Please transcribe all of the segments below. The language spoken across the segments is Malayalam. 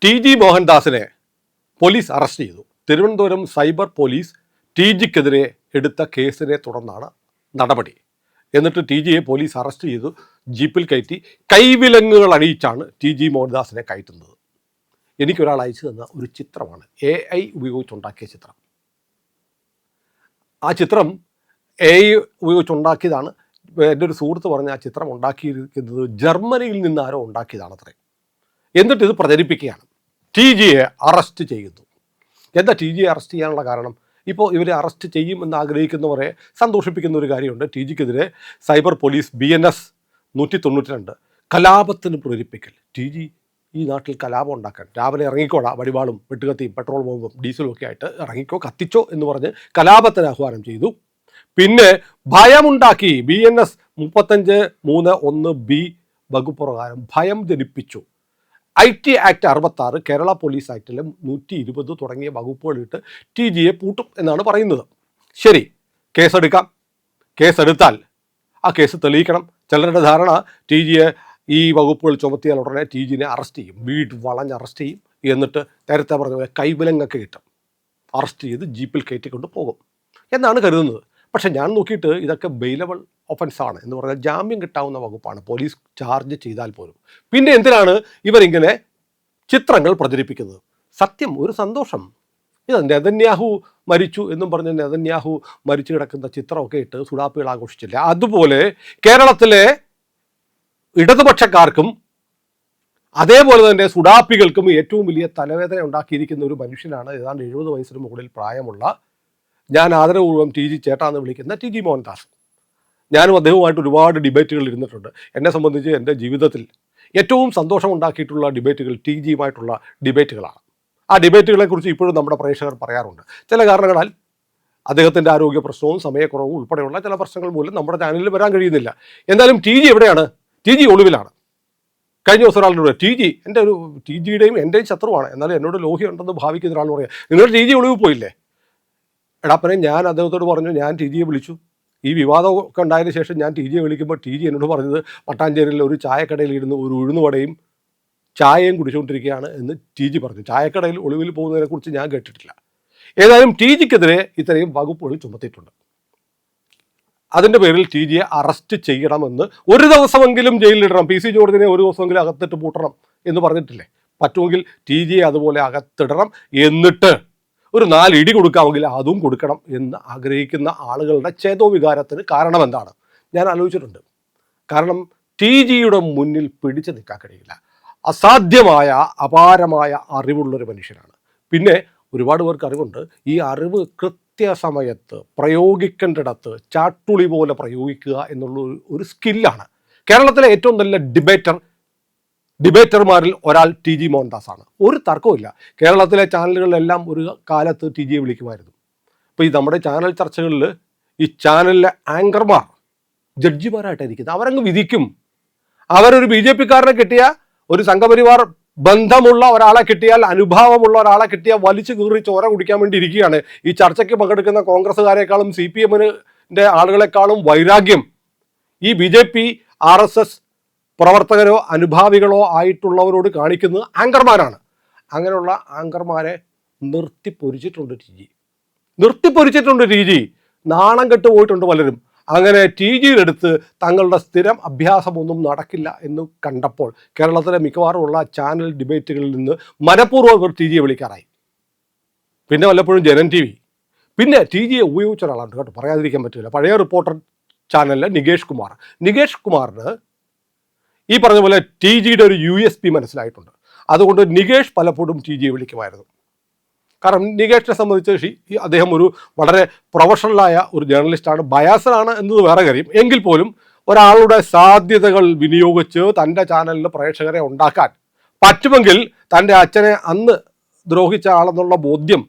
ടി.ജി. മോഹൻദാസിനെ പോലീസ് അറസ്റ്റ് ചെയ്തു. തിരുവനന്തപുരം സൈബർ പോലീസ് ടി.ജിക്കെതിരെ എടുത്ത കേസിനെ തുടർന്നാണ് നടപടി. എന്നിട്ട് ടി.ജിയെ പോലീസ് അറസ്റ്റ് ചെയ്തു, ജീപ്പിൽ കയറ്റി കൈവിലങ്ങുകൾ അണിയിച്ചാണ് ടി.ജി. മോഹൻദാസിനെ കയറ്റുന്നത്. എനിക്കൊരാൾ അയച്ചു തന്ന ഒരു ചിത്രമാണ്, AI ഉപയോഗിച്ചുണ്ടാക്കിയ ചിത്രം. ആ ചിത്രം AI ഉപയോഗിച്ചുണ്ടാക്കിയതാണ്. എൻ്റെ ഒരു സുഹൃത്ത് പറഞ്ഞ ആ ചിത്രം ഉണ്ടാക്കിയിരിക്കുന്നത് ജർമ്മനിയിൽ നിന്ന് ആരോ ഉണ്ടാക്കിയതാണത്രേ. എന്നിട്ട് ഇത് പ്രചരിപ്പിക്കുകയാണ്. ടി.ജിയെ അറസ്റ്റ് ചെയ്യുന്നു. എന്താ ടി.ജിയെ അറസ്റ്റ് ചെയ്യാനുള്ള കാരണം? ഇപ്പോൾ ഇവരെ അറസ്റ്റ് ചെയ്യുമെന്ന് ആഗ്രഹിക്കുന്നവരെ സന്തോഷിപ്പിക്കുന്ന ഒരു കാര്യമുണ്ട്. ടി.ജിക്കെതിരെ സൈബർ പോലീസ് BNS 192 കലാപത്തിന് പ്രേരിപ്പിക്കൽ. ടി.ജി ഈ നാട്ടിൽ കലാപം ഉണ്ടാക്കാൻ രാവിലെ ഇറങ്ങിക്കോടാ, വടിവാളും വെട്ടുകത്തിയും പെട്രോൾ ബോംബും ഡീസലും ഒക്കെ ആയിട്ട് ഇറങ്ങിക്കോ, കത്തിച്ചോ എന്ന് പറഞ്ഞ് കലാപത്തിന് ആഹ്വാനം ചെയ്തു. പിന്നെ ഭയമുണ്ടാക്കി. BNS 35(3)(1)B വകുപ്പ് പ്രകാരം ഭയം ജനിപ്പിച്ചു. IT ആക്ട് 66, കേരള പോലീസ് ആക്ടിലെ 120 തുടങ്ങിയ വകുപ്പുകളിട്ട് ടി.ജിയെ പൂട്ടും എന്നാണ് പറയുന്നത്. ശരി, കേസെടുക്കാം. കേസെടുത്താൽ ആ കേസ് തെളിയിക്കണം. ചിലരുടെ ധാരണ ടി.ജിയെ ഈ വകുപ്പുകൾ ചുമത്തിയാൽ ഉടനെ ടി.ജിനെ അറസ്റ്റ് ചെയ്യും, വീട് വളഞ്ഞ് അറസ്റ്റ് ചെയ്യും. എന്നിട്ട് നേരത്തെ പറഞ്ഞ പോലെ കൈവിലങ്ങൊക്കെ കിട്ടും, അറസ്റ്റ് ചെയ്ത് ജീപ്പിൽ കയറ്റിക്കൊണ്ട് പോകും എന്നാണ് കരുതുന്നത്. പക്ഷെ ഞാൻ നോക്കിയിട്ട് ഇതൊക്കെ ബെയിലബിൾ ഒഫൻസാണ് എന്ന് പറഞ്ഞാൽ ജാമ്യം കിട്ടാവുന്ന വകുപ്പാണ് പോലീസ് ചാർജ് ചെയ്താൽ പോലും. പിന്നെ എന്തിനാണ് ഇവരിങ്ങനെ ചിത്രങ്ങൾ പ്രചരിപ്പിക്കുന്നത്? സത്യം, ഒരു സന്തോഷം. ഇത് നെതന്യാഹു മരിച്ചു എന്നും പറഞ്ഞ് നെതന്യാഹു മരിച്ചു കിടക്കുന്ന ചിത്രമൊക്കെ ഇട്ട് സുഡാപ്പികൾ ആഘോഷിച്ചില്ല. അതുപോലെ കേരളത്തിലെ ഇടതുപക്ഷക്കാർക്കും അതേപോലെ തന്നെ സുഡാപ്പികൾക്കും ഏറ്റവും വലിയ തലവേദന ഉണ്ടാക്കിയിരിക്കുന്ന ഒരു മനുഷ്യനാണ് ഏതാണ്ട് 70 വയസ്സിന് മുകളിൽ പ്രായമുള്ള, ഞാൻ ആദരപൂർവ്വം ടി.ജി ചേട്ടാന്ന് വിളിക്കുന്ന ടി.ജി. മോഹൻദാസ്. ഞാനും അദ്ദേഹവുമായിട്ട് ഒരുപാട് ഡിബേറ്റുകൾ ഇരുന്നിട്ടുണ്ട്. എന്നെ സംബന്ധിച്ച് എൻ്റെ ജീവിതത്തിൽ ഏറ്റവും സന്തോഷമുണ്ടാക്കിയിട്ടുള്ള ഡിബേറ്റുകൾ ടി.ജിയുമായിട്ടുള്ള ഡിബേറ്റുകളാണ്. ആ ഡിബേറ്റുകളെക്കുറിച്ച് ഇപ്പോഴും നമ്മുടെ പ്രേക്ഷകർ പറയാറുണ്ട്. ചില കാരണങ്ങളാൽ അദ്ദേഹത്തിൻ്റെ ആരോഗ്യ പ്രശ്നവും സമയക്കുറവും ഉൾപ്പെടെയുള്ള ചില പ്രശ്നങ്ങൾ മൂലം നമ്മുടെ ചാനലിൽ വരാൻ കഴിയുന്നില്ല. എന്തായാലും ടി.ജി എവിടെയാണ്? ടി.ജി ഒളിവിലാണ്. കഴിഞ്ഞ ദിവസം ഒരാളിലൂടെ ടി.ജി എൻ്റെ ഒരു ടി.ജിയുടെയും എൻ്റെയും ശത്രുവാണ്, എന്നാലും എന്നോട് ലോഹിയുണ്ടെന്ന് ഭാവിക്കുന്ന ഒരാൾ പറയാം, നിങ്ങൾ ടി.ജി ഒളിവ് പോയില്ലേ? എടാപ്പനെ, ഞാൻ അദ്ദേഹത്തോട് പറഞ്ഞു, ഞാൻ ടി.ജിയെ വിളിച്ചു. ഈ വിവാദമൊക്കെ ഉണ്ടായതിനു ശേഷം ഞാൻ ടി.ജിയെ വിളിക്കുമ്പോൾ ടി.ജി എന്നോട് പറഞ്ഞത് മട്ടാഞ്ചേരിയിലെ ഒരു ചായക്കടയിൽ ഇരുന്ന് ഒരു ഉഴുന്നുവടയും ചായയും കുടിച്ചുകൊണ്ടിരിക്കുകയാണ് എന്ന് ടി.ജി പറഞ്ഞു. ചായക്കടയിൽ ഒളിവിൽ പോകുന്നതിനെക്കുറിച്ച് ഞാൻ കേട്ടിട്ടില്ല. ഏതായാലും ടി.ജിക്കെതിരെ ഇത്രയും വകുപ്പുകൾ ചുമത്തിയിട്ടുണ്ട്. അതിൻ്റെ പേരിൽ ടി.ജിയെ അറസ്റ്റ് ചെയ്യണമെന്ന്, ഒരു ദിവസമെങ്കിലും ജയിലിലിടണം, PC ജോർജിനെ ഒരു ദിവസമെങ്കിലും അകത്തിട്ട് പൂട്ടണം എന്ന് പറഞ്ഞിട്ടില്ലേ? പറ്റുമെങ്കിൽ ടി.ജിയെ അതുപോലെ അകത്തിടണം. എന്നിട്ട് ഒരു 4 ഇടി കൊടുക്കാമെങ്കിൽ അതും കൊടുക്കണം എന്ന് ആഗ്രഹിക്കുന്ന ആളുകളുടെ ചേതോവികാരത്തിന് കാരണം എന്താണ്? ഞാൻ ആലോചിച്ചിട്ടുണ്ട്. കാരണം ടി.ജിയുടെ മുന്നിൽ പിടിച്ചു നിൽക്കാൻ കഴിയില്ല. അസാധ്യമായ അപാരമായ അറിവുള്ളൊരു മനുഷ്യനാണ്. പിന്നെ ഒരുപാട് പേർക്ക് അറിവുണ്ട്. ഈ അറിവ് കൃത്യസമയത്ത് പ്രയോഗിക്കേണ്ടിടത്ത് ചാട്ടുളി പോലെ പ്രയോഗിക്കുക എന്നുള്ള ഒരു സ്കില്ലാണ്. കേരളത്തിലെ ഏറ്റവും നല്ല ഡിബേറ്റർമാരിൽ ഒരാൾ ടി.ജി മോഹൻദാസാണ്. ഒരു തർക്കവുമില്ല. കേരളത്തിലെ ചാനലുകളിലെല്ലാം ഒരു കാലത്ത് ടി.ജിയെ വിളിക്കുമായിരുന്നു. ഇപ്പോൾ ഈ നമ്മുടെ ചാനൽ ചർച്ചകളിൽ ഈ ചാനലിലെ ആങ്കർമാർ ജഡ്ജിമാരായിട്ടായിരിക്കുന്നത്. അവരങ്ങ് വിധിക്കും. അവരൊരു BJP-കാരനെ കിട്ടിയ, ഒരു സംഘപരിവാർ ബന്ധമുള്ള ഒരാളെ കിട്ടിയാൽ, അനുഭാവമുള്ള ഒരാളെ കിട്ടിയാൽ വലിച്ചു കീറി ചോര കുടിക്കാൻ വേണ്ടി ഇരിക്കുകയാണ്. ഈ ചർച്ചയ്ക്ക് പങ്കെടുക്കുന്ന കോൺഗ്രസ്സുകാരെക്കാളും CPM-ന്റെ ആളുകളെക്കാളും വൈരാഗ്യം ഈ BJP RSS പ്രവർത്തകരോ അനുഭാവികളോ ആയിട്ടുള്ളവരോട് കാണിക്കുന്നത് ആങ്കർമാരാണ്. അങ്ങനെയുള്ള ആങ്കർമാരെ നിർത്തിപ്പൊരിച്ചിട്ടുണ്ട് ടി.ജി. നാണം കെട്ട് പോയിട്ടുണ്ട് പലരും. അങ്ങനെ ടി.ജിയുടെ അടുത്ത് തങ്ങളുടെ സ്ഥിരം അഭ്യാസമൊന്നും നടക്കില്ല എന്ന് കണ്ടപ്പോൾ കേരളത്തിലെ മിക്കവാറുമുള്ള ചാനൽ ഡിബേറ്റുകളിൽ നിന്ന് മനഃപൂർവ്വം ഇവർ ടി.ജിയെ വിളിക്കാറായി. പിന്നെ വല്ലപ്പോഴും ജനൻ TV. പിന്നെ ടി.ജിയെ ഉപയോഗിച്ച ഒരാളുണ്ട് കേട്ടോ, പറയാതിരിക്കാൻ പറ്റില്ല. പഴയ റിപ്പോർട്ടർ ചാനലിലെ നികേഷ് കുമാറിന് ഈ പറഞ്ഞ പോലെ ടി.ജിയുടെ ഒരു USP മനസ്സിലായിട്ടുണ്ട്. അതുകൊണ്ട് നികേഷ് പലപ്പോഴും ടി.ജിയെ വിളിക്കുമായിരുന്നു. കാരണം നികേഷിനെ സംബന്ധിച്ച് അദ്ദേഹം ഒരു വളരെ പ്രൊഫഷണലായ ഒരു ജേർണലിസ്റ്റാണ്. ബയാസനാണ് എന്നത് വേറെ കാര്യം. എങ്കിൽ പോലും ഒരാളുടെ സാധ്യതകൾ വിനിയോഗിച്ച് തൻ്റെ ചാനലിൽ പ്രേക്ഷകരെ ഉണ്ടാക്കാൻ പറ്റുമെങ്കിൽ, തൻ്റെ അച്ഛനെ അന്ന് ദ്രോഹിച്ച ആളെന്നുള്ള ബോധ്യം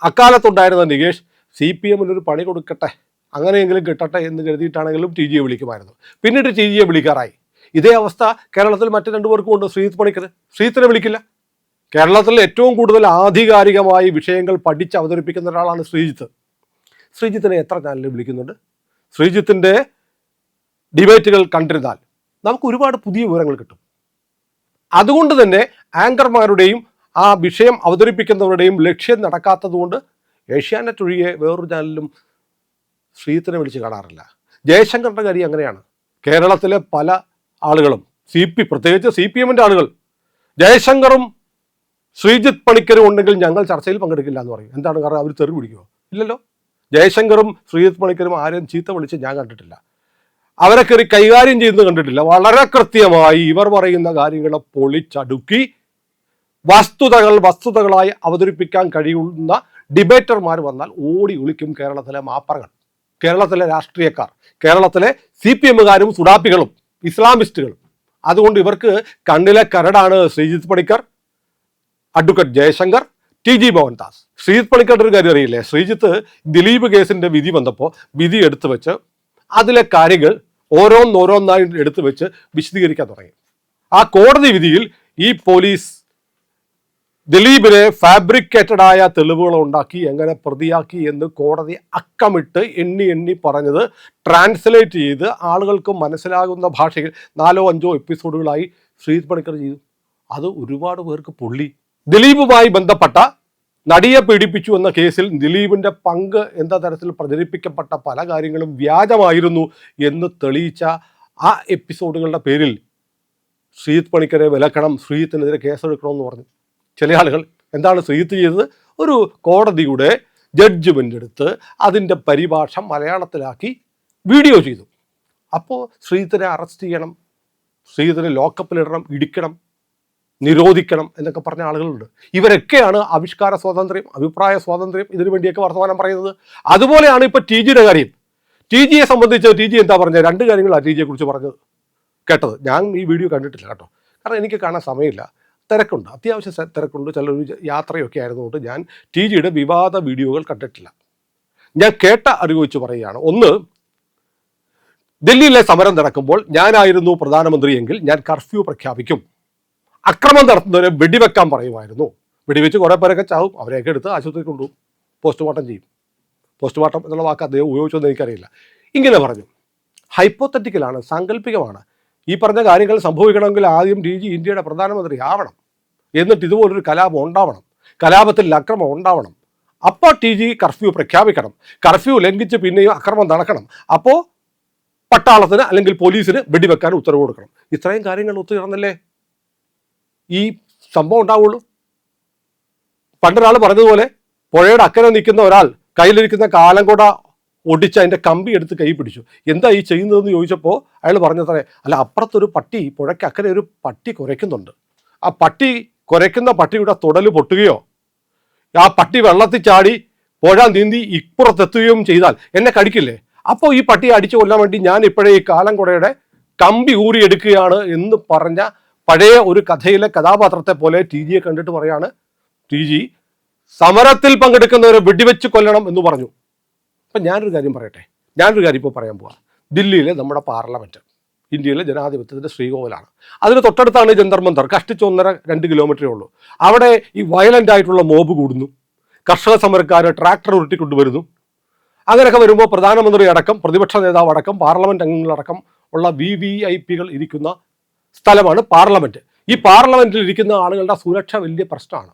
അക്കാലത്തുണ്ടായിരുന്ന നികേഷ് CPM-നൊരു പണി കൊടുക്കട്ടെ, അങ്ങനെയെങ്കിലും കിട്ടട്ടെ എന്ന് കരുതിയിട്ടാണെങ്കിലും ടി.ജിയെ വിളിക്കുമായിരുന്നു. പിന്നീട് ടി.ജിയെ വിളിക്കാറായി. ഇതേ അവസ്ഥ കേരളത്തിൽ മറ്റു 2 പേർക്കും ഉണ്ട്. ശ്രീജിത്ത് പണിക്കർ. ശ്രീജിത്തിനെ വിളിക്കില്ല. കേരളത്തിൽ ഏറ്റവും കൂടുതൽ ആധികാരികമായി വിഷയങ്ങൾ പഠിച്ച് അവതരിപ്പിക്കുന്ന ഒരാളാണ് ശ്രീജിത്തിനെ എത്ര ചാനലിൽ വിളിക്കുന്നുണ്ട്? ശ്രീജിത്തിൻ്റെ ഡിബേറ്റുകൾ കണ്ടിരുന്നാൽ നമുക്ക് ഒരുപാട് പുതിയ വിവരങ്ങൾ കിട്ടും. അതുകൊണ്ട് തന്നെ ആങ്കർമാരുടെയും ആ വിഷയം അവതരിപ്പിക്കുന്നവരുടെയും ലക്ഷ്യം നടക്കാത്തതുകൊണ്ട് ഏഷ്യാനെറ്റ് ഒഴികെ വേറൊരു ചാനലിലും ശ്രീജിത്തിനെ വിളിച്ച് കാണാറില്ല. ജയശങ്കറിൻ്റെ കാര്യം അങ്ങനെയാണ്. കേരളത്തിലെ പല ആളുകളും പ്രത്യേകിച്ച് CPM-ൻ്റെ ആളുകൾ ജയശങ്കറും ശ്രീജിത്ത് പണിക്കരും ഉണ്ടെങ്കിൽ ഞങ്ങൾ ചർച്ചയിൽ പങ്കെടുക്കില്ല എന്ന് പറയും. എന്താണ് കാരണം? അവർ തെറി പിടിക്കുമോ? ഇല്ലല്ലോ. ജയശങ്കറും ശ്രീജിത്ത് പണിക്കരും ആരെയും ചീത്ത വിളിച്ച് ഞാൻ കണ്ടിട്ടില്ല. അവരെ കയറി കൈകാര്യം ചെയ്യുന്നത് കണ്ടിട്ടില്ല. വളരെ കൃത്യമായി ഇവർ പറയുന്ന കാര്യങ്ങളെ പൊളിച്ചടുക്കി വസ്തുതകളായി അവതരിപ്പിക്കാൻ കഴിയുന്ന ഡിബേറ്റർമാർ വന്നാൽ ഓടി ഒളിക്കും കേരളത്തിലെ മാപ്പറകൾ, കേരളത്തിലെ രാഷ്ട്രീയക്കാർ, കേരളത്തിലെ CPM-കാരും സുഡാപ്പികളും ഇസ്ലാമിസ്റ്റുകളും. അതുകൊണ്ട് ഇവർക്ക് കണ്ണിലെ കരടാണ് ശ്രീജിത്ത് പണിക്കർ, അഡ്വക്കേറ്റ് ജയശങ്കർ, TG മോഹൻദാസ്. ശ്രീജിത്ത് പണിക്കരുടെ ഒരു കാര്യം അറിയില്ലേ? ശ്രീജിത്ത് ദിലീപ് കേസിന്റെ വിധി വന്നപ്പോൾ വിധി എടുത്തു വെച്ച് അതിലെ കാര്യങ്ങൾ ഓരോന്നായി എടുത്തു വെച്ച് വിശദീകരിക്കാൻ തുടങ്ങി. ആ കോടതി വിധിയിൽ ഈ പോലീസ് ദിലീപിനെ ഫാബ്രിക്കേറ്റഡായ തെളിവുകൾ ഉണ്ടാക്കി എങ്ങനെ പ്രതിയാക്കി എന്ന് കോടതി അക്കമിട്ട് എണ്ണി പറഞ്ഞത് ട്രാൻസ്ലേറ്റ് ചെയ്ത് ആളുകൾക്ക് മനസ്സിലാകുന്ന ഭാഷയിൽ 4-5 എപ്പിസോഡുകളായി ശ്രീജിത്ത് പണിക്കർ ചെയ്തു. അത് ഒരുപാട് പേർക്ക് പൊള്ളി. ദിലീപുമായി ബന്ധപ്പെട്ട നടിയെ പീഡിപ്പിച്ചു എന്ന കേസിൽ ദിലീപിൻ്റെ പങ്ക് എന്ന തരത്തിൽ പ്രചരിപ്പിക്കപ്പെട്ട പല കാര്യങ്ങളും വ്യാജമായിരുന്നു എന്ന് തെളിയിച്ച ആ എപ്പിസോഡുകളുടെ പേരിൽ ശ്രീജിത്ത് പണിക്കരെ വിലക്കണം, ശ്രീജിത്തിനെതിരെ കേസെടുക്കണമെന്ന് പറഞ്ഞു. ചില ആളുകൾ എന്താണ് ശ്രീജിത്ത് ചെയ്തത്? ഒരു കോടതിയുടെ ജഡ്ജ്മെൻ്റ് എടുത്ത് അതിൻ്റെ പരിഭാഷ മലയാളത്തിലാക്കി വീഡിയോ ചെയ്തു. അപ്പോൾ ശ്രീജിത്തിനെ അറസ്റ്റ് ചെയ്യണം, ശ്രീജിത്തിനെ ലോക്കപ്പിലിടണം, ഇടിക്കണം, നിരോധിക്കണം എന്നൊക്കെ പറഞ്ഞ ആളുകളുണ്ട്. ഇവരൊക്കെയാണ് ആവിഷ്കാര സ്വാതന്ത്ര്യം, അഭിപ്രായ സ്വാതന്ത്ര്യം ഇതിനു വേണ്ടിയൊക്കെ വർത്തമാനം പറയുന്നത്. അതുപോലെയാണ് ഇപ്പോൾ TGയുടെ കാര്യം. TGയെ സംബന്ധിച്ച് TG എന്താ പറഞ്ഞത്? 2 കാര്യങ്ങളാണ് TGയെ കുറിച്ച് പറഞ്ഞത് കേട്ടത്. ഞാൻ ഈ വീഡിയോ കണ്ടിട്ടില്ല കേട്ടോ, കാരണം എനിക്ക് കാണാൻ സമയമില്ല, തിരക്കുണ്ട്, അത്യാവശ്യം തിരക്കുണ്ട്, ചിലൊരു യാത്രയൊക്കെ ആയിരുന്നുകൊണ്ട് ഞാൻ TGയുടെ വിവാദ വീഡിയോകൾ കണ്ടിട്ടില്ല. ഞാൻ കേട്ട അറിവ് വെച്ച് പറയുകയാണ്. ഒന്ന്, ദില്ലിയിലെ സമരം നടക്കുമ്പോൾ ഞാനായിരുന്നു പ്രധാനമന്ത്രിയെങ്കിൽ ഞാൻ കർഫ്യൂ പ്രഖ്യാപിക്കും, അക്രമം നടത്തുന്നവരെ വെടിവെക്കാൻ പറയുമായിരുന്നു, വെടിവെച്ച് കുറേ പേരൊക്കെ ചാവും, അവരെയൊക്കെ എടുത്ത് ആശുപത്രിയിൽ കൊണ്ടുപോകും, പോസ്റ്റ്മോർട്ടം ചെയ്യും. പോസ്റ്റ്മോർട്ടം എന്നുള്ള വാക്ക് അദ്ദേഹം ഉപയോഗിച്ചതെന്ന് എനിക്കറിയില്ല. ഇങ്ങനെ പറഞ്ഞു. ഹൈപ്പോത്തറ്റിക്കലാണ്, സാങ്കല്പികമാണ്. ഈ പറഞ്ഞ കാര്യങ്ങൾ സംഭവിക്കണമെങ്കിൽ ആദ്യം TG ഇന്ത്യയുടെ പ്രധാനമന്ത്രി ആവണം, എന്നിട്ട് ഇതുപോലൊരു കലാപം ഉണ്ടാവണം, കലാപത്തിൽ അക്രമം ഉണ്ടാവണം, അപ്പോൾ TG കർഫ്യൂ പ്രഖ്യാപിക്കണം, കർഫ്യൂ ലംഘിച്ച് പിന്നെയും അക്രമം നടക്കണം, അപ്പോൾ പട്ടാളത്തിന് അല്ലെങ്കിൽ പോലീസിന് വെടിവെക്കാൻ ഉത്തരവ് കൊടുക്കണം. ഇത്രയും കാര്യങ്ങൾ ഒത്തുചേർന്നല്ലേ ഈ സംഭവം ഉണ്ടാവുള്ളൂ. പണ്ടൊരാൾ പറഞ്ഞതുപോലെ പുഴയുടെ അക്കരെ നിൽക്കുന്ന ഒരാൾ കയ്യിലിരിക്കുന്ന കാലംകൊട ഒടിച്ച് അതിൻ്റെ കമ്പി എടുത്ത് കൈ പിടിച്ചു. എന്താ ഈ ചെയ്യുന്നതെന്ന് ചോദിച്ചപ്പോൾ അയാൾ പറഞ്ഞത്രേ, അല്ല അപ്പുറത്തൊരു പട്ടി, പുഴയ്ക്ക് അക്കരെ ഒരു പട്ടി കുരയ്ക്കുന്നുണ്ട്, ആ പട്ടി കുരയ്ക്കുന്ന പട്ടിയുടെ തുടൽ പൊട്ടുകയോ ആ പട്ടി വെള്ളത്തിൽ ചാടി പുഴ നീന്തി ഇപ്പുറത്തെത്തുകയും ചെയ്താൽ എന്നെ കടിക്കില്ലേ? അപ്പോൾ ഈ പട്ടിയെ അടിച്ചു കൊല്ലാൻ വേണ്ടി ഞാൻ ഇപ്പോഴേ ഈ കാലംകൊടയുടെ കമ്പി ഊരിയെടുക്കുകയാണ് എന്ന് പറഞ്ഞ പഴയ ഒരു കഥയിലെ കഥാപാത്രത്തെ പോലെ TGയെ കണ്ടിട്ട് പറയാണ്, TG സമരത്തിൽ പങ്കെടുക്കുന്നവരെ വെടിവെച്ച് കൊല്ലണം എന്ന് പറഞ്ഞു. അപ്പം ഞാനൊരു കാര്യം പറയട്ടെ, ഞാനൊരു കാര്യം ഇപ്പോൾ പറയാൻ പോവാം. ദില്ലിയിലെ നമ്മുടെ പാർലമെൻറ്റ് ഇന്ത്യയിലെ ജനാധിപത്യത്തിൻ്റെ ശ്രീകോവിലാണ്. അതിന് തൊട്ടടുത്താണ് ജന്തർ മന്തർ, കഷ്ടിച്ച് 1.5-2 കിലോമീറ്ററേ ഉള്ളൂ. അവിടെ ഈ വയലൻ്റ് ആയിട്ടുള്ള മോബ് കൂടുന്നു, കർഷക സമരക്കാർ ട്രാക്ടർ ഉരുട്ടിക്കൊണ്ടുവരുന്നു. അങ്ങനെയൊക്കെ വരുമ്പോൾ പ്രധാനമന്ത്രി അടക്കം, പ്രതിപക്ഷ നേതാവ് അടക്കം, പാർലമെൻറ്റ് അംഗങ്ങളടക്കം ഉള്ള VVIPകൾ ഇരിക്കുന്ന സ്ഥലമാണ് പാർലമെൻറ്റ്. ഈ പാർലമെൻറ്റിൽ ഇരിക്കുന്ന ആളുകളുടെ സുരക്ഷ വലിയ പ്രശ്നമാണ്.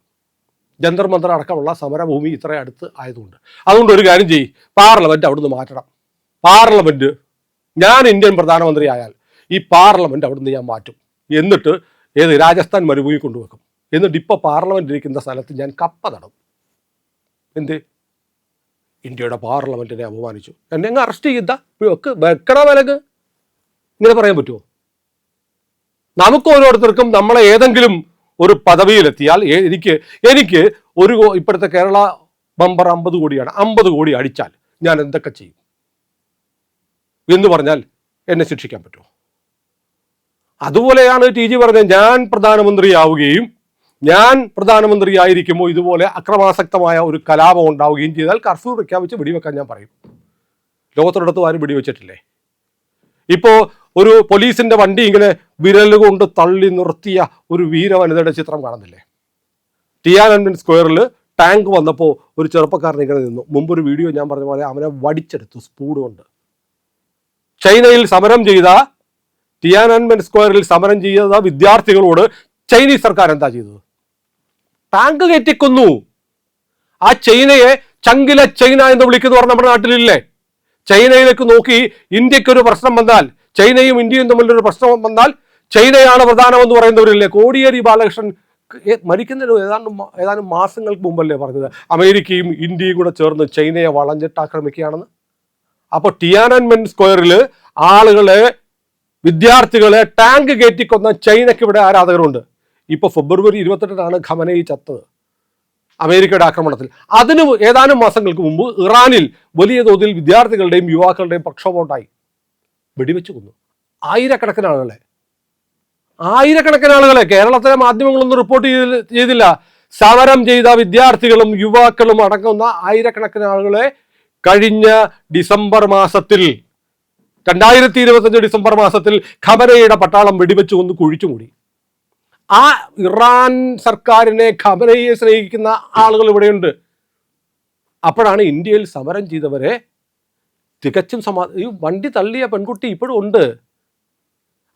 ജന്തർ മന്തർ അടക്കമുള്ള സമരഭൂമി ഇത്ര അടുത്ത് ആയതുകൊണ്ട്. അതുകൊണ്ട് ഒരു കാര്യം ചെയ്യും, പാർലമെൻറ്റ് അവിടുന്ന് മാറ്റണം. പാർലമെൻറ്റ്, ഞാൻ ഇന്ത്യൻ പ്രധാനമന്ത്രി ആയാൽ ഈ പാർലമെൻറ്റ് അവിടുന്ന് ഞാൻ മാറ്റും. എന്നിട്ട് രാജസ്ഥാൻ മരുഭൂമി കൊണ്ടുവെക്കും. എന്നിട്ട് ഇപ്പോൾ പാർലമെൻറ്റ് ഇരിക്കുന്ന സ്ഥലത്ത് ഞാൻ കപ്പ നടും. എന്ത്? ഇന്ത്യയുടെ പാർലമെൻറ്റിനെ അപമാനിച്ചു, എന്നെ അങ്ങ് അറസ്റ്റ് ചെയ്താ വെക്കണ വിലക്ക് ഇങ്ങനെ പറയാൻ പറ്റുമോ? നമുക്ക് ഓരോരുത്തർക്കും നമ്മളെ ഏതെങ്കിലും ഒരു പദവിയിലെത്തിയാൽ എനിക്ക് ഒരു ഇപ്പോഴത്തെ കേരള ബമ്പർ 50 കോടിയാണ്, 50 കോടി അടിച്ചാൽ ഞാൻ എന്തൊക്കെ ചെയ്യും എന്ന് പറഞ്ഞാൽ എന്നെ ശിക്ഷിക്കാൻ പറ്റുമോ? അതുപോലെയാണ് TG പറഞ്ഞത്, ഞാൻ പ്രധാനമന്ത്രിയാവുകയും ഞാൻ പ്രധാനമന്ത്രിയായിരിക്കുമ്പോൾ ഇതുപോലെ അക്രമാസക്തമായ ഒരു കലാപം ഉണ്ടാവുകയും ചെയ്താൽ കർഫ്യൂ പ്രഖ്യാപിച്ച് വെടിവെക്കാൻ ഞാൻ പറയും. ലോകത്തൊരിടത്തും ആരും വെടിവെച്ചിട്ടില്ലേ? ഇപ്പോൾ ഒരു പോലീസിൻ്റെ വണ്ടി ഇങ്ങനെ വിരലുകൊണ്ട് തള്ളി നിർത്തിയ ഒരു വീരവനിതയുടെ ചിത്രം കാണുന്നില്ലേ? ടിയാനൻമെൻ സ്ക്വയറിൽ ടാങ്ക് വന്നപ്പോൾ ഒരു ചെറുപ്പക്കാരൻ ഇങ്ങനെ നിന്നു. മുമ്പൊരു വീഡിയോ ഞാൻ പറഞ്ഞ പോലെ അവനെ വടിച്ചെടുത്തു സ്പൂഡ് കൊണ്ട്. ചൈനയിൽ സമരം ചെയ്ത, ടിയാനൻമെൻ സ്ക്വയറിൽ സമരം ചെയ്ത വിദ്യാർത്ഥികളോട് ചൈനീസ് സർക്കാർ എന്താ ചെയ്തത്? ടാങ്ക് കയറ്റിക്കൊന്നു. ആ ചൈനയെ ചങ്കിലെ ചൈന എന്ന് വിളിക്കുന്നു പറഞ്ഞ നമ്മുടെ നാട്ടിലില്ലേ? ചൈനയിലേക്ക് നോക്കി ഇന്ത്യക്കൊരു പ്രശ്നം വന്നാൽ, ചൈനയും ഇന്ത്യയും തമ്മിലൊരു പ്രശ്നം വന്നാൽ ചൈനയാണ് പ്രധാനമെന്ന് പറയുന്നവരില്ലേ? കോടിയേരി ബാലകൃഷ്ണൻ മരിക്കുന്നതിന് ഏതാനും മാസങ്ങൾക്ക് മുമ്പല്ലേ പറഞ്ഞത് അമേരിക്കയും ഇന്ത്യയും കൂടെ ചേർന്ന് ചൈനയെ വളഞ്ഞിട്ട് ആക്രമിക്കുകയാണെന്ന്. അപ്പോൾ ടിയാനൻമെൻ സ്ക്വയറിൽ ആളുകളെ, വിദ്യാർത്ഥികളെ ടാങ്ക് കയറ്റിക്കൊന്ന ചൈനയ്ക്ക് ഇവിടെ ആരാധകരുണ്ട്. ഇപ്പോൾ ഫെബ്രുവരി 28-നാണ് ഖമനയി ചത്തത് അമേരിക്കയുടെ ആക്രമണത്തിൽ. അതിന് ഏതാനും മാസങ്ങൾക്ക് മുമ്പ് ഇറാനിൽ വലിയ തോതിൽ വിദ്യാർത്ഥികളുടെയും യുവാക്കളുടെയും പ്രക്ഷോഭം ഉണ്ടായി. വെടിവെച്ച് കൊന്നു ആയിരക്കണക്കിന് ആളുകളെ. കേരളത്തിലെ മാധ്യമങ്ങളൊന്നും റിപ്പോർട്ട് ചെയ്തില്ല. സമരം ചെയ്ത വിദ്യാർത്ഥികളും യുവാക്കളും അടങ്ങുന്ന ആയിരക്കണക്കിന് ആളുകളെ കഴിഞ്ഞ ഡിസംബർ മാസത്തിൽ, 2025 ഡിസംബർ മാസത്തിൽ ഖമനയുടെ പട്ടാളം വെടിവെച്ച് കൊന്ന് കുഴിച്ചുമൂടി. ആ ഇറാൻ സർക്കാരിനെ, ഖമനയെ സ്നേഹിക്കുന്ന ആളുകൾ ഇവിടെയുണ്ട്. അപ്പോഴാണ് ഇന്ത്യയിൽ സമരം ചെയ്തവരെ തികച്ചും ഈ വണ്ടി തള്ളിയ പെൺകുട്ടി ഇപ്പോഴും ഉണ്ട്,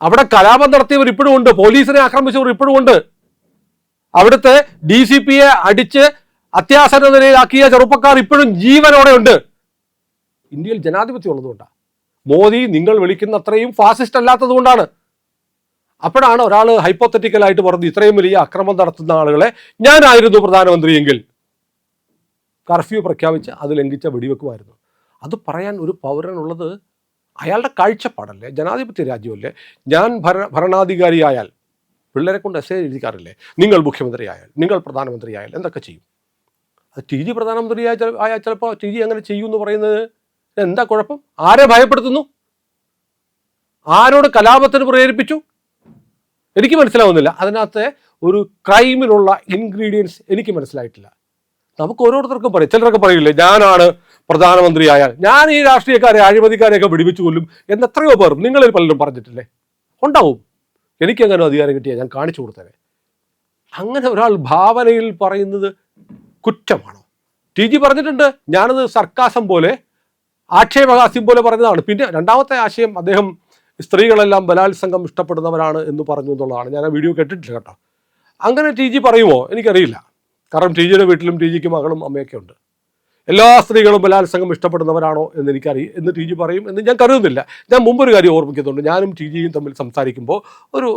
അവിടെ കലാപം നടത്തിയവർ ഇപ്പോഴും ഉണ്ട്, പോലീസിനെ ആക്രമിച്ചവർ ഇപ്പോഴും ഉണ്ട്, അവിടുത്തെ DCPയെ അടിച്ച് അത്യാസന്ന നിലയിലാക്കിയ ചെറുപ്പക്കാർ ഇപ്പോഴും ജീവനോടെ ഉണ്ട്. ഇന്ത്യയിൽ ജനാധിപത്യം ഉള്ളതുകൊണ്ടാണ്. മോദി നിങ്ങൾ വിളിക്കുന്ന അത്രയും ഫാസിസ്റ്റ് അല്ലാത്തത് കൊണ്ടാണ്. അപ്പോഴാണ് ഒരാൾ ഹൈപ്പോത്തറ്റിക്കലായിട്ട് പറഞ്ഞത് ഇത്രയും വലിയ അക്രമം നടത്തുന്ന ആളുകളെ ഞാനായിരുന്നു പ്രധാനമന്ത്രിയെങ്കിൽ കർഫ്യൂ പ്രഖ്യാപിച്ച് അത് ലംഘിച്ച വെടിവെക്കുമായിരുന്നു. അത് പറയാൻ ഒരു പൗരനുള്ളത് അയാളുടെ കാഴ്ചപ്പാടല്ലേ? ജനാധിപത്യ രാജ്യമല്ലേ? ഞാൻ ഭരണാധികാരിയായാൽ പിള്ളേരെ കൊണ്ട് എസ്സേ എഴുതിക്കാറില്ലേ? നിങ്ങൾ മുഖ്യമന്ത്രിയായാൽ, നിങ്ങൾ പ്രധാനമന്ത്രിയായാൽ എന്തൊക്കെ ചെയ്യും? അത് TG പ്രധാനമന്ത്രിയായാൽ ചിലപ്പോൾ TG അങ്ങനെ ചെയ്യുമെന്ന് പറയുന്നത് എന്താ കുഴപ്പം? ആരെ ഭയപ്പെടുത്തുന്നു? ആരോട് കലാപത്തിന് പ്രേരിപ്പിച്ചു? എനിക്ക് മനസ്സിലാവുന്നില്ല. അതിനകത്തെ ഒരു ക്രൈമിനുള്ള ഇൻഗ്രീഡിയൻസ് എനിക്ക് മനസ്സിലായിട്ടില്ല. നമുക്ക് ഓരോരുത്തർക്കും പറയും. ചിലരൊക്കെ പറയില്ലേ ഞാനാണ് പ്രധാനമന്ത്രിയായാൽ ഞാൻ ഈ രാഷ്ട്രീയക്കാരെ, അഴിമതിക്കാരെയൊക്കെ വെടിവെച്ച് കൊല്ലും എന്ന് എത്രയോ പേർ നിങ്ങളിൽ പലരും പറഞ്ഞിട്ടില്ലേ? ഉണ്ടാവും. എനിക്കങ്ങനെ അധികാരം കിട്ടിയാൽ ഞാൻ കാണിച്ചു കൊടുത്തേനെ. അങ്ങനെ ഒരാൾ ഭാവനയിൽ പറയുന്നത് കുറ്റമാണോ? TG പറഞ്ഞിട്ടുണ്ട്, ഞാനത് സർക്കാസം പോലെ, ആക്ഷേപഹാസ്യം പോലെ പറഞ്ഞതാണ്. പിന്നെ രണ്ടാമത്തെ ആശയം, അദ്ദേഹം സ്ത്രീകളെല്ലാം ബലാത്സംഗം ഇഷ്ടപ്പെടുന്നവരാണ് എന്ന് പറഞ്ഞു എന്നുള്ളതാണ്. ഞാൻ ആ വീഡിയോ കേട്ടിട്ടില്ല കേട്ടോ. അങ്ങനെ TG പറയുമോ? എനിക്കറിയില്ല. കാരണം TGയുടെ വീട്ടിലും TGക്ക് മകളും അമ്മയൊക്കെ ഉണ്ട്. എല്ലാ സ്ത്രീകളും ബലാത്സംഗം ഇഷ്ടപ്പെടുന്നവരാണോ എന്ന് എന്ന് TG പറയും എന്ന് ഞാൻ കരുതുന്നില്ല. ഞാൻ മുമ്പൊരു കാര്യം ഓർമ്മിക്കുന്നുണ്ട്. ഞാനും TGയും തമ്മിൽ സംസാരിക്കുമ്പോൾ ഒരു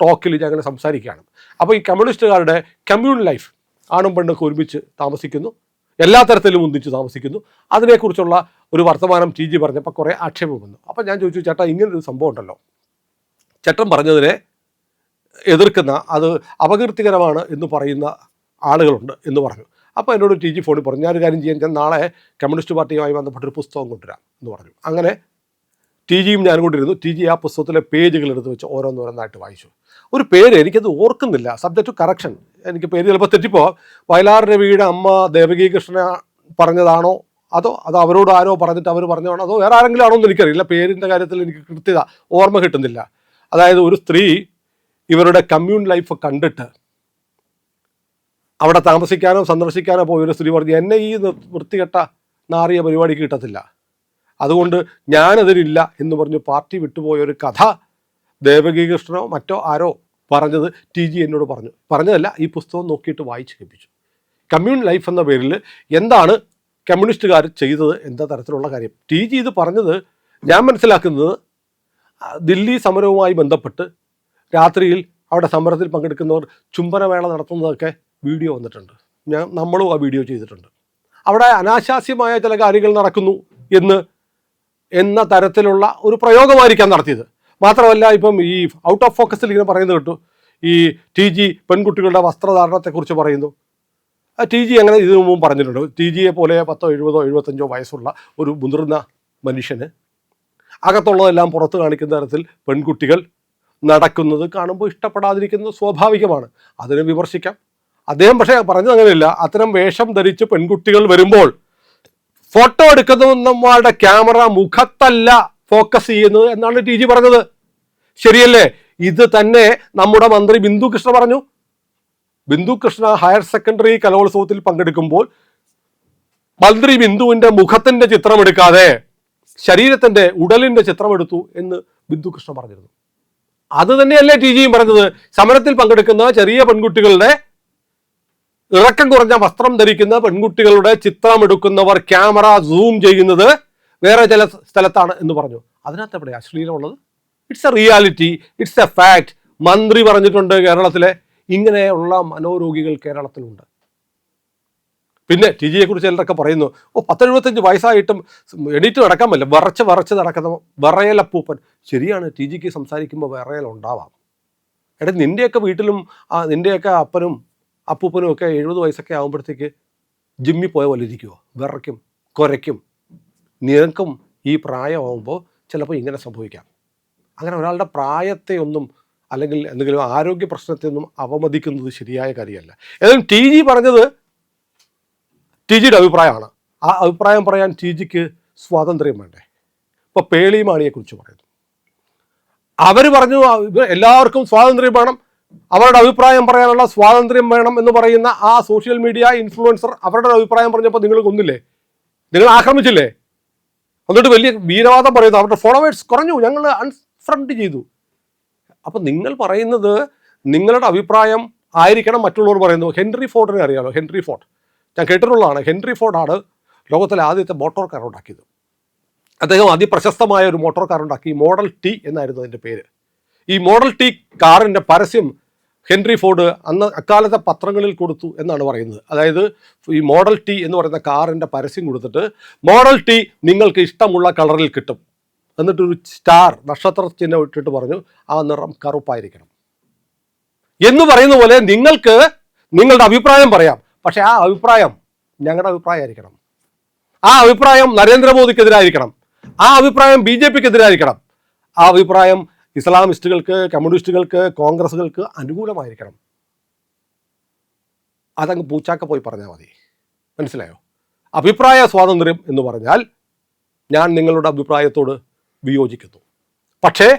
ടോക്കിൽ ഞങ്ങൾ സംസാരിക്കുകയാണ്. അപ്പോൾ ഈ കമ്മ്യൂണിസ്റ്റുകാരുടെ കമ്മ്യൂൺ ലൈഫ്, ആണും പെണ്ണൊക്കെ ഒരുമിച്ച് താമസിക്കുന്നു, എല്ലാ തരത്തിലും ഒന്നിച്ച് താമസിക്കുന്നു, അതിനെക്കുറിച്ചുള്ള ഒരു വർത്തമാനം TG പറഞ്ഞപ്പോൾ കുറേ ആക്ഷേപം വന്നു. അപ്പോൾ ഞാൻ ചോദിച്ചു, ചേട്ടാ ഇങ്ങനൊരു സംഭവം ഉണ്ടല്ലോ, ചേട്ടൻ പറഞ്ഞതിനെ എതിർക്കുന്ന, അത് അപകീർത്തികരമാണ് എന്ന് പറയുന്ന ആളുകളുണ്ട് എന്ന് പറഞ്ഞു. അപ്പോൾ എന്നോട് TG ഫോണിൽ പറഞ്ഞു, ഞാനൊരു കാര്യം ചെയ്യാൻ, ഞാൻ നാളെ കമ്മ്യൂണിസ്റ്റ് പാർട്ടിയുമായി ബന്ധപ്പെട്ടൊരു പുസ്തകം കൊണ്ടുവരാം എന്ന് പറഞ്ഞു. അങ്ങനെ TGയും ഞാൻ കൊണ്ടിരുന്നു. TG ആ പുസ്തകത്തിലെ പേജുകൾ എടുത്ത് വെച്ച് ഓരോന്നോരോന്നായിട്ട് വായിച്ചു. ഒരു പേര് എനിക്കത് ഓർക്കുന്നില്ല, സബ്ജക്റ്റ് ടു കറക്ഷൻ, എനിക്ക് പേര് ചിലപ്പോൾ തെറ്റിപ്പോവാം. വയലാർ രവിയുടെ അമ്മ ദേവകി കൃഷ്ണ പറഞ്ഞതാണോ അതോ അത് അവരോട് ആരോ പറഞ്ഞിട്ട് അവർ പറഞ്ഞതാണോ അതോ വേറെ ആരെങ്കിലും ആണോ എന്ന് എനിക്കറിയില്ല. പേരിൻ്റെ കാര്യത്തിൽ എനിക്ക് കൃത്യത ഓർമ്മ കിട്ടുന്നില്ല. അതായത് ഒരു സ്ത്രീ ഇവരുടെ കമ്മ്യൂൺ ലൈഫ് കണ്ടിട്ട് അവിടെ താമസിക്കാനോ സന്ദർശിക്കാനോ പോയൊരു സ്ത്രീ പറഞ്ഞു, എന്നെ ഈ വൃത്തികെട്ട നാറിയ പരിപാടിക്ക് കിട്ടത്തില്ല, അതുകൊണ്ട് ഞാനതിനില്ല എന്ന് പറഞ്ഞ് പാർട്ടി വിട്ടുപോയൊരു കഥ ദേവകി കൃഷ്ണനോ മറ്റോ ആരോ പറഞ്ഞത് TG എന്നോട് പറഞ്ഞതല്ല, ഈ പുസ്തകം നോക്കിയിട്ട് വായിച്ച് കേൾപ്പിച്ചു. കമ്മ്യൂൺ ലൈഫ് എന്ന പേരിൽ എന്താണ് കമ്മ്യൂണിസ്റ്റുകാർ ചെയ്തത്, എന്താ തരത്തിലുള്ള കാര്യം. TG ഇത് പറഞ്ഞത് ഞാൻ മനസ്സിലാക്കുന്നത് ദില്ലി സമരവുമായി ബന്ധപ്പെട്ട് രാത്രിയിൽ അവിടെ സമരത്തിൽ പങ്കെടുക്കുന്നവർ ചുംബനവേള നടത്തുന്നതൊക്കെ വീഡിയോ വന്നിട്ടുണ്ട്. നമ്മളും ആ വീഡിയോ ചെയ്തിട്ടുണ്ട്. അവിടെ അനാശാസ്യമായ ചില കാര്യങ്ങൾ നടക്കുന്നു എന്ന തരത്തിലുള്ള ഒരു പ്രയോഗമായിരിക്കാം നടത്തിയത്. മാത്രമല്ല ഇപ്പം ഈ ഔട്ട് ഓഫ് ഫോക്കസിൽ ഇങ്ങനെ പറയുന്നത് കേട്ടു, ഈ TG പെൺകുട്ടികളുടെ വസ്ത്രധാരണത്തെക്കുറിച്ച് പറയുന്നു. TG അങ്ങനെ ഇതിനു മുമ്പ് പറഞ്ഞിട്ടുണ്ട്. TGയെ പോലെ 10, 70, 75 വയസ്സുള്ള ഒരു മുതിർന്ന മനുഷ്യന് അകത്തുള്ളതെല്ലാം പുറത്ത് കാണിക്കുന്ന തരത്തിൽ പെൺകുട്ടികൾ നടക്കുന്നത് കാണുമ്പോൾ ഇഷ്ടപ്പെടാതിരിക്കുന്നത് സ്വാഭാവികമാണ്, അതിനെ വിമർശിക്കാം. അദ്ദേഹം പക്ഷേ പറഞ്ഞത് അങ്ങനെയല്ല. അത്തരം വേഷം ധരിച്ച് പെൺകുട്ടികൾ വരുമ്പോൾ ഫോട്ടോ എടുക്കുന്നവന്മാരുടെ ക്യാമറ മുഖത്തല്ല ഫോക്കസ് ചെയ്യുന്നത് എന്നാണ് TG പറഞ്ഞത്. ശരിയല്ലേ? ഇത് തന്നെ നമ്മുടെ മന്ത്രി ബിന്ദു കൃഷ്ണ പറഞ്ഞു. ബിന്ദു കൃഷ്ണ ഹയർ സെക്കൻഡറി കലോത്സവത്തിൽ പങ്കെടുക്കുമ്പോൾ മന്ത്രി ബിന്ദുവിൻ്റെ മുഖത്തിൻ്റെ ചിത്രം എടുക്കാതെ ശരീരത്തിൻ്റെ ഉടലിൻ്റെ ചിത്രം എടുത്തു എന്ന് ബിന്ദു കൃഷ്ണ പറഞ്ഞിരുന്നു. അത് തന്നെയല്ലേ TGയും പറഞ്ഞത്? സമരത്തിൽ പങ്കെടുക്കുന്ന ചെറിയ പെൺകുട്ടികളുടെ ഇറക്കം കുറഞ്ഞ വസ്ത്രം ധരിക്കുന്ന പെൺകുട്ടികളുടെ ചിത്രമെടുക്കുന്നവർ ക്യാമറ സൂം ചെയ്യുന്നത് വേറെ ചില സ്ഥലത്താണ് എന്ന് പറഞ്ഞു. അതിനകത്ത് എവിടെ അശ്ലീലമുള്ളത്? It's a reality, it's a fact. മന്ത്രി പറഞ്ഞിട്ടുണ്ട് കേരളത്തിലെ ഇങ്ങനെയുള്ള മനോരോഗികൾ കേരളത്തിലുണ്ട്. പിന്നെ ടി ജിയെ കുറിച്ച് ചിലരൊക്കെ പറയുന്നു, 10-75 വയസ്സായിട്ടും എണീറ്റ് നടക്കാൻ പറ്റില്ല, വിറച്ച് നടക്കുന്ന വിറയലപ്പൂപ്പൻ. ശരിയാണ്, ടി ജിക്ക് സംസാരിക്കുമ്പോൾ വിറയലുണ്ടാവാം. എടാ, നിൻ്റെയൊക്കെ വീട്ടിലും നിൻ്റെയൊക്കെ അപ്പനും അപ്പൂപ്പനും ഒക്കെ 70 വയസ്സൊക്കെ ആകുമ്പോഴത്തേക്ക് ജിമ്മിൽ പോയ പോലെ ഇരിക്കുമോ? വിറയ്ക്കും, കുരയ്ക്കും. നിനക്കും ഈ പ്രായമാകുമ്പോൾ ചിലപ്പോൾ ഇങ്ങനെ സംഭവിക്കാം. അങ്ങനെ ഒരാളുടെ പ്രായത്തെ ഒന്നും അല്ലെങ്കിൽ എന്തെങ്കിലും ആരോഗ്യ പ്രശ്നത്തെ ഒന്നും അവമതിക്കുന്നത് ശരിയായ കാര്യമല്ല. ഏതായാലും ടി ജി പറഞ്ഞത് ടി ജിയുടെ അഭിപ്രായമാണ്. ആ അഭിപ്രായം പറയാൻ ടി ജിക്ക് സ്വാതന്ത്ര്യം വേണ്ടേ? ഇപ്പോൾ പേളിമാണിയെക്കുറിച്ച് പറയുന്നു, അവർ പറഞ്ഞു എല്ലാവർക്കും സ്വാതന്ത്ര്യം വേണം, അവരുടെ അഭിപ്രായം പറയാനുള്ള സ്വാതന്ത്ര്യം വേണം എന്ന് പറയുന്ന ആ സോഷ്യൽ മീഡിയ ഇൻഫ്ലുവൻസർ അവരുടെ അഭിപ്രായം പറഞ്ഞപ്പോൾ നിങ്ങൾ കൊന്നില്ലേ, നിങ്ങൾ ആക്രമിച്ചില്ലേ? എന്നിട്ട് വലിയ വീരവാദം പറയുന്നു, അവരുടെ ഫോളോവേഴ്സ് കുറഞ്ഞു, ഞങ്ങൾ അൺഫ്രണ്ട് ചെയ്തു. അപ്പം നിങ്ങൾ പറയുന്നത് നിങ്ങളുടെ അഭിപ്രായം ആയിരിക്കണം മറ്റുള്ളവർ പറയുന്നു. ഹെൻറി ഫോർഡിനെ അറിയാമല്ലോ? ഹെൻറി ഫോർഡ് ഞാൻ കേട്ടിട്ടുള്ളതാണ്. ഹെൻറി ഫോർഡാണ് ലോകത്തിലെ ആദ്യത്തെ മോട്ടോർ കാർ ഉണ്ടാക്കിയത്. അദ്ദേഹം അതിപ്രശസ്തമായ ഒരു മോട്ടോർ കാർ ഉണ്ടാക്കി, മോഡൽ ടി എന്നായിരുന്നു അതിൻ്റെ പേര്. ഈ മോഡൽ ടി കാറിൻ്റെ പരസ്യം ഹെൻറി ഫോർഡ് അക്കാലത്തെ പത്രങ്ങളിൽ കൊടുത്തു എന്നാണ് പറയുന്നത്. അതായത് ഈ മോഡൽ ടി എന്ന് പറയുന്ന കാറിൻ്റെ പരസ്യം കൊടുത്തിട്ട്, മോഡൽ ടി നിങ്ങൾക്ക് ഇഷ്ടമുള്ള കളറിൽ കിട്ടും, എന്നിട്ടൊരു സ്റ്റാർ നക്ഷത്ര ചിഹ്നം ഇട്ടിട്ട് പറഞ്ഞു ആ നിറം കറുപ്പായിരിക്കണം എന്ന് പറയുന്ന പോലെ നിങ്ങൾക്ക് നിങ്ങളുടെ അഭിപ്രായം പറയാം, പക്ഷെ ആ അഭിപ്രായം ഞങ്ങളുടെ അഭിപ്രായമായിരിക്കണം, ആ അഭിപ്രായം നരേന്ദ്രമോദിക്കെതിരായിരിക്കണം, ആ അഭിപ്രായം BJPക്കെതിരായിരിക്കണം, ആ അഭിപ്രായം ഇസ്ലാമിസ്റ്റുകൾക്ക്, കമ്മ്യൂണിസ്റ്റുകൾക്ക്, കോൺഗ്രസുകൾക്ക് അനുകൂലമായിരിക്കണം. അതങ്ങ് പൂച്ചാക്ക പോയി പറഞ്ഞാൽ മതി. മനസ്സിലായോ? അഭിപ്രായ സ്വാതന്ത്ര്യം എന്ന് പറഞ്ഞാൽ ഞാൻ നിങ്ങളുടെ അഭിപ്രായത്തോട് വിയോജിക്കുന്നു, പക്ഷേ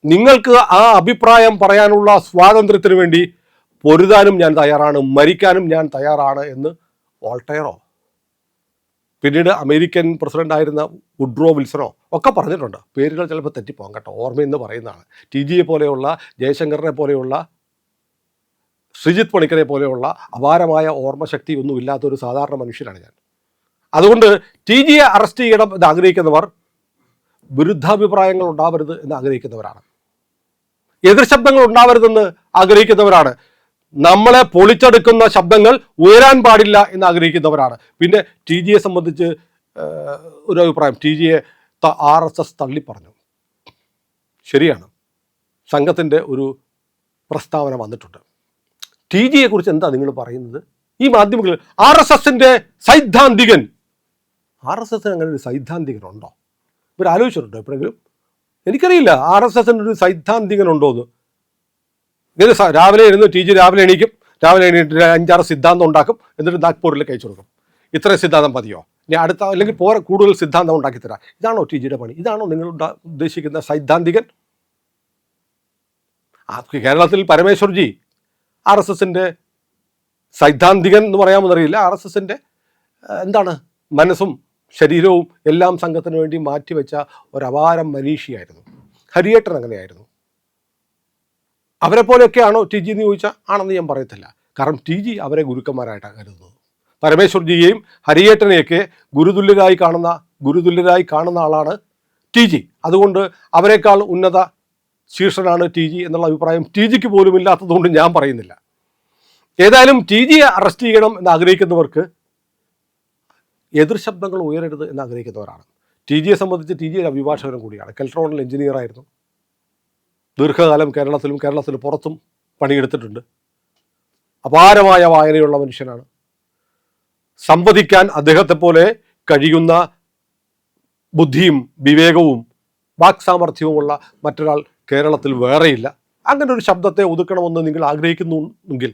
നിങ്ങൾക്ക് ആ അഭിപ്രായം പറയാനുള്ള സ്വാതന്ത്ര്യത്തിന് വേണ്ടി പൊരുതാനും ഞാൻ തയ്യാറാണ്, മരിക്കാനും ഞാൻ തയ്യാറാണ് എന്ന് വോൾട്ടയറോ പിന്നീട് അമേരിക്കൻ പ്രസിഡൻ്റായിരുന്ന വുഡ്രോ വിൽസണോ ഒക്കെ പറഞ്ഞിട്ടുണ്ട്. പേരുകൾ ചിലപ്പോൾ തെറ്റിപ്പോകാം കേട്ടോ, ഓർമ്മയെന്ന് പറയുന്നതാണ്. ടി ജിയെ പോലെയുള്ള, ജയശങ്കറിനെ പോലെയുള്ള, ശ്രീജിത്ത് പണിക്കരെ പോലെയുള്ള അപാരമായ ഓർമ്മശക്തി ഒന്നും ഇല്ലാത്തൊരു സാധാരണ മനുഷ്യനാണ് ഞാൻ. അതുകൊണ്ട് ടി ജിയെ അറസ്റ്റ് ചെയ്യണം എന്ന് ആഗ്രഹിക്കുന്നവർ വിരുദ്ധാഭിപ്രായങ്ങൾ ഉണ്ടാവരുത് എന്ന് ആഗ്രഹിക്കുന്നവരാണ്, എതിർ ശബ്ദങ്ങൾ ഉണ്ടാവരുതെന്ന് ആഗ്രഹിക്കുന്നവരാണ്, നമ്മളെ പൊളിച്ചെടുക്കുന്ന ശബ്ദങ്ങൾ ഉയരാൻ പാടില്ല എന്ന് ആഗ്രഹിക്കുന്നവരാണ്. പിന്നെ ടി ജിയെ സംബന്ധിച്ച് ഒരു അഭിപ്രായം, ടി ജിയെ RSS തള്ളിപ്പറഞ്ഞു. ശരിയാണ്, സംഘത്തിൻ്റെ ഒരു പ്രസ്താവന വന്നിട്ടുണ്ട്. ടി ജിയെ കുറിച്ച് എന്താ നിങ്ങൾ പറയുന്നത്? ഈ മാധ്യമങ്ങൾ RSSന്റെ സൈദ്ധാന്തികൻ, RSSന് അങ്ങനെ ഒരു സൈദ്ധാന്തികനുണ്ടോ? ഇവർ ആലോചിച്ചിട്ടുണ്ടോ എപ്പോഴെങ്കിലും? എനിക്കറിയില്ല RSSന് ഒരു സൈദ്ധാന്തികനുണ്ടോ എന്ന്. ഇങ്ങനെ രാവിലെ ഇരുന്ന് ടി ജി രാവിലെ എണീക്കും, രാവിലെ എണീറ്റ് 5-6 സിദ്ധാന്തം ഉണ്ടാക്കും, എന്നിട്ട് നാഗ്പൂരിലേക്ക് അയച്ചു കൊടുക്കും. ഇത്രയും സിദ്ധാന്തം മതിയോ? ഇനി അടുത്ത അല്ലെങ്കിൽ കൂടുതൽ സിദ്ധാന്തം ഉണ്ടാക്കി തരാം. ഇതാണോ ടി ജിയുടെ പണി? ഇതാണോ നിങ്ങൾ ഉദ്ദേശിക്കുന്ന സൈദ്ധാന്തികൻ? കേരളത്തിൽ പരമേശ്വർജി RSSന്റെ സൈദ്ധാന്തികൻ എന്ന് പറയാമെന്നറിയില്ല. RSSന്റെ എന്താണ് മനസ്സും ശരീരവും എല്ലാം സംഘത്തിന് വേണ്ടി മാറ്റിവെച്ച ഒരു അപാരം മനീഷിയായിരുന്നു. ഹരിയേട്ടൻ അങ്ങനെയായിരുന്നു. അവരെ പോലെയൊക്കെയാണോ ടി ജി എന്ന് ചോദിച്ചാൽ ആണെന്ന് ഞാൻ പറയത്തില്ല. കാരണം ടി ജി അവരെ ഗുരുക്കന്മാരായിട്ടാണ് കരുതുന്നത്. പരമേശ്വർജിയെയും ഹരിയേട്ടനെയൊക്കെ ഗുരുതുല്യരായി കാണുന്ന ആളാണ് ടി ജി. അതുകൊണ്ട് അവരെക്കാൾ ഉന്നത ശീർഷനാണ് ടി ജി എന്നുള്ള അഭിപ്രായം ടി ജിക്ക് പോലും ഇല്ലാത്തതുകൊണ്ട് ഞാൻ പറയുന്നില്ല. ഏതായാലും ടി ജിയെ അറസ്റ്റ് ചെയ്യണം എന്ന് ആഗ്രഹിക്കുന്നവർക്ക് എതിർ ശബ്ദങ്ങൾ ഉയരരുത് എന്ന് ആഗ്രഹിക്കുന്നവരാണ്. ടി ജിയെ സംബന്ധിച്ച് ടി ജി ഒരു അഭിഭാഷകനും കൂടിയാണ്. കെൽട്രോണിൽ എഞ്ചിനീയറായിരുന്നു. ദീർഘകാലം കേരളത്തിന് പുറത്തും പണിയെടുത്തിട്ടുണ്ട്. അപാരമായ വായനയുള്ള മനുഷ്യനാണ്. സംവദിക്കാൻ അദ്ദേഹത്തെ പോലെ കഴിയുന്ന ബുദ്ധിയും വിവേകവും വാക്സാമർഥ്യവുമുള്ള മറ്റൊരാൾ കേരളത്തിൽ വേറെയില്ല. അങ്ങനെ ഒരു ശബ്ദത്തെ ഒതുക്കണമെന്ന് നിങ്ങൾ ആഗ്രഹിക്കുന്നുവെങ്കിൽ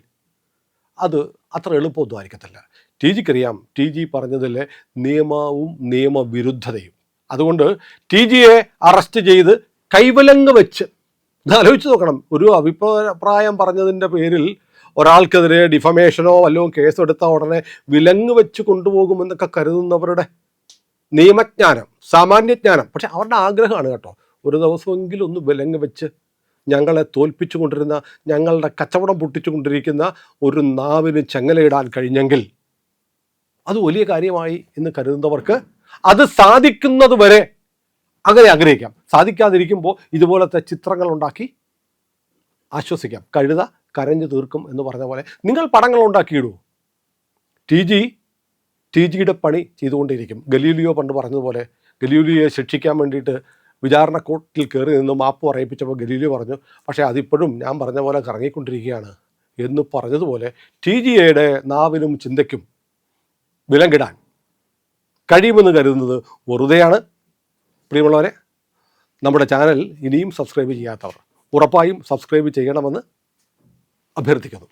അത് അത്ര എളുപ്പമൊന്നും ആയിരിക്കത്തില്ല. ടി ജിക്കറിയാം ടി ജി പറഞ്ഞതിലെ നിയമവും നിയമവിരുദ്ധതയും. അതുകൊണ്ട് ടി ജിയെ അറസ്റ്റ് ചെയ്ത് കൈവലങ്ങ് വെച്ച് ആലോചിച്ച് നോക്കണം. ഒരു അഭിപ്രായം പറഞ്ഞതിൻ്റെ പേരിൽ ഒരാൾക്കെതിരെ ഡിഫമേഷനോ വല്ലതും കേസെടുത്ത ഉടനെ വിലങ്ങ് വെച്ച് കൊണ്ടുപോകുമെന്നൊക്കെ കരുതുന്നവരുടെ നിയമജ്ഞാനം, സാമാന്യജ്ഞാനം, പക്ഷെ അവരുടെ ആഗ്രഹമാണ് കേട്ടോ, ഒരു ദിവസമെങ്കിലും ഒന്ന് വിലങ്ങ് വെച്ച് ഞങ്ങളെ തോൽപ്പിച്ചുകൊണ്ടിരുന്ന, ഞങ്ങളുടെ കച്ചവടം പൊട്ടിച്ചുകൊണ്ടിരിക്കുന്ന ഒരു നാവിന് ചങ്ങലയിടാൻ കഴിഞ്ഞെങ്കിൽ അത് വലിയ കാര്യമായി എന്ന് കരുതുന്നവർക്ക് അത് സാധിക്കുന്നത് വരെ അങ്ങനെ ആഗ്രഹിക്കാം. സാധിക്കാതിരിക്കുമ്പോൾ ഇതുപോലത്തെ ചിത്രങ്ങൾ ഉണ്ടാക്കി ആശ്വസിക്കാം. കഴുത കരഞ്ഞു തീർക്കും എന്ന് പറഞ്ഞ പോലെ നിങ്ങൾ പടങ്ങൾ ഉണ്ടാക്കിയിടൂ. ടി ജിയുടെ പണി ചെയ്തുകൊണ്ടിരിക്കും. ഗലീലിയോ പണ്ട് പറഞ്ഞതുപോലെ, ഗലീലിയോയെ ശിക്ഷിക്കാൻ വേണ്ടിയിട്ട് വിചാരണ കോർട്ടിൽ കയറി നിന്ന് മാപ്പ് പറയിപ്പിച്ചപ്പോൾ ഗലീലിയോ പറഞ്ഞു, പക്ഷേ അതിപ്പോഴും ഞാൻ പറഞ്ഞ പോലെ കറങ്ങിക്കൊണ്ടിരിക്കുകയാണ് എന്ന് പറഞ്ഞതുപോലെ ടി ജിയുടെ നാവിനും ചിന്തയ്ക്കും വിലങ്ങിടാൻ കഴിയുമെന്ന് കരുതുന്നത് വെറുതെയാണ്. പ്രിയമുള്ളവരെ, നമ്മുടെ ചാനൽ ഇനിയും സബ്സ്ക്രൈബ് ചെയ്യാത്തവർ ഉറപ്പായും സബ്സ്ക്രൈബ് ചെയ്യണമെന്ന് അഭ്യർത്ഥിക്കുന്നു.